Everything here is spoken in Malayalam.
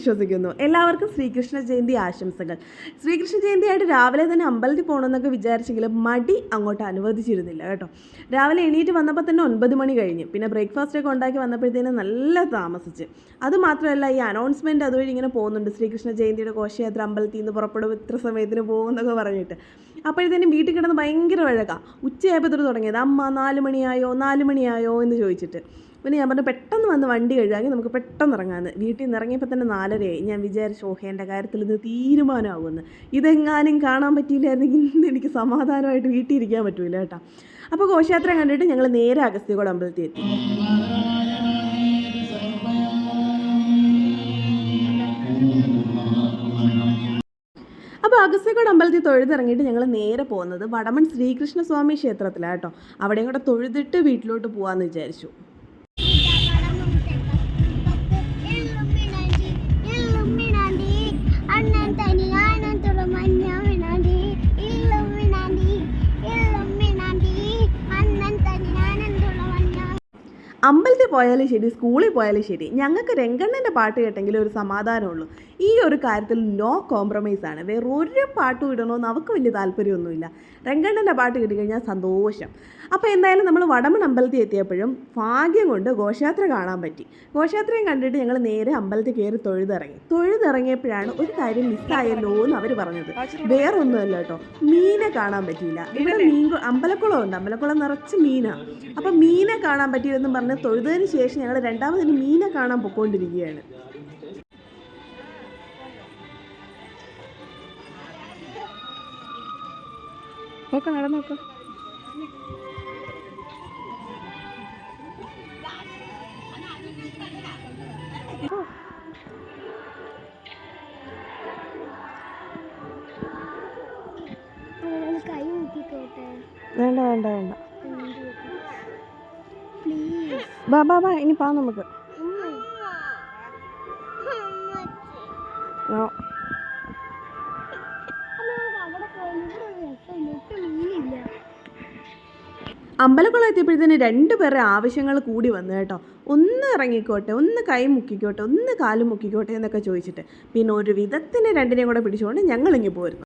വിശ്വസിക്കുന്നു. എല്ലാവർക്കും ശ്രീകൃഷ്ണ ജയന്തി ആശംസകൾ. ശ്രീകൃഷ്ണ ജയന്തിയായിട്ട് രാവിലെ തന്നെ അമ്പലത്തിൽ പോകണമെന്നൊക്കെ വിചാരിച്ചെങ്കിലും മടി അങ്ങോട്ട് അനുവദിച്ചിരുന്നില്ല കേട്ടോ. രാവിലെ എണീറ്റ് വന്നപ്പോൾ തന്നെ 9 മണി കഴിഞ്ഞു. പിന്നെ ബ്രേക്ക്ഫാസ്റ്റൊക്കെ ഉണ്ടാക്കി വന്നപ്പോഴത്തേനും നല്ല താമസിച്ച്. അതുമാത്രമല്ല, ഈ അനൗൺസ്മെൻറ്റ് അതുവഴി ഇങ്ങനെ പോകുന്നുണ്ട്, ശ്രീകൃഷ്ണ ജയന്തിയുടെ ഘോഷയാത്ര അമ്പലത്തിൽ നിന്ന് പുറപ്പെടും, ഇത്ര സമയത്തിന് പോകുമെന്നൊക്കെ പറഞ്ഞിട്ട്. അപ്പോഴത്തേനും വീട്ടിൽ കിടന്ന് ഭയങ്കര വഴക്കാം. ഉച്ചയായപ്പോൾ തൊട്ട് തുടങ്ങിയത്, അമ്മ 4 മണിയായോ എന്ന് ചോദിച്ചിട്ട്. പിന്നെ ഞാൻ പറഞ്ഞു പെട്ടെന്ന് വന്ന് വണ്ടി കഴുകാമെങ്കിൽ നമുക്ക് പെട്ടെന്ന് ഇറങ്ങാമെന്ന്. വീട്ടിൽ നിന്ന് ഇറങ്ങിയപ്പോൾ തന്നെ 4:30 ഞാൻ വിചാരിച്ചു, എൻ്റെ കാര്യത്തിൽ ഇത് തീരുമാനമാകുമെന്ന്. ഇതെങ്ങാനും കാണാൻ പറ്റിയില്ലായിരുന്നെങ്കിൽ ഇന്ന് എനിക്ക് സമാധാനമായിട്ട് വീട്ടിൽ ഇരിക്കാൻ പറ്റില്ല കേട്ടോ. അപ്പോൾ ഘോഷയാത്ര കണ്ടിട്ട് ഞങ്ങൾ നേരെ അഗസ്ത്യകോട് അമ്പലത്തിൽ എത്തി. അപ്പോൾ അഗസ്ത്യകോട് അമ്പലത്തിൽ തൊഴുതിറങ്ങിയിട്ട് ഞങ്ങൾ നേരെ പോകുന്നത് വടമൺ ശ്രീകൃഷ്ണസ്വാമി ക്ഷേത്രത്തിലാണ് കേട്ടോ. അവിടെയും കൂടെ തൊഴുതിട്ട് വീട്ടിലോട്ട് പോകാമെന്ന് വിചാരിച്ചു. അമ്പലത്തിൽ പോയാലും ശരി, സ്കൂളിൽ പോയാലും ശരി, ഞങ്ങൾക്ക് രംഗണ്ണൻ്റെ പാട്ട് കേട്ടെങ്കിലും ഒരു സമാധാനമുള്ളൂ. ഈ ഒരു കാര്യത്തിൽ നോ കോംപ്രമൈസാണ്. വേറെ ഒരു പാട്ടും ഇടണമെന്ന് അവർക്ക് വലിയ താല്പര്യമൊന്നുമില്ല. രംഗണ്ണൻ്റെ പാട്ട് കിട്ടിക്കഴിഞ്ഞാൽ സന്തോഷം. അപ്പോൾ എന്തായാലും നമ്മൾ വടമൺ അമ്പലത്തിൽ എത്തിയപ്പോഴും ഭാഗ്യം കൊണ്ട് ഘോഷയാത്ര കാണാൻ പറ്റി. ഘോഷയാത്രയും കണ്ടിട്ട് ഞങ്ങൾ നേരെ അമ്പലത്തിൽ കയറി തൊഴുതിറങ്ങിയപ്പോഴാണ് ഒരു കാര്യം മിസ്സായല്ലോ എന്ന് അവർ പറഞ്ഞത്. വേറെ ഒന്നുമല്ല കേട്ടോ, മീനെ കാണാൻ പറ്റിയില്ല. ഇവിടെ അമ്പലക്കുളം ഉണ്ട്, അമ്പലക്കുളം നിറച്ച് മീനാണ്. അപ്പം മീനെ കാണാൻ പറ്റിയില്ലെന്നും പറഞ്ഞ് തൊഴുതതിന് ശേഷം ഞങ്ങൾ രണ്ടാമതിന് മീനെ കാണാൻ പൊയ്ക്കൊണ്ടിരിക്കുകയാണ്. നോക്കാം, നടന്നോക്കാം. വേണ്ട വേണ്ട വേണ്ട, ബാ ഇനി പാ നമുക്ക്. അമ്പലക്കുളം എത്തിയപ്പോഴത്തേന് 2 പേരുടെ ആവശ്യങ്ങൾ കൂടി വന്നു കേട്ടോ. ഒന്ന് ഇറങ്ങിക്കോട്ടെ, ഒന്ന് കൈ മുക്കിക്കോട്ടെ, ഒന്ന് കാല് മുക്കിക്കോട്ടെ എന്നൊക്കെ ചോദിച്ചിട്ട്. പിന്നെ ഒരു വിധത്തിന് 2നെയും കൂടെ പിടിച്ചുകൊണ്ട് ഞങ്ങളിങ്ങി പോരുന്നു.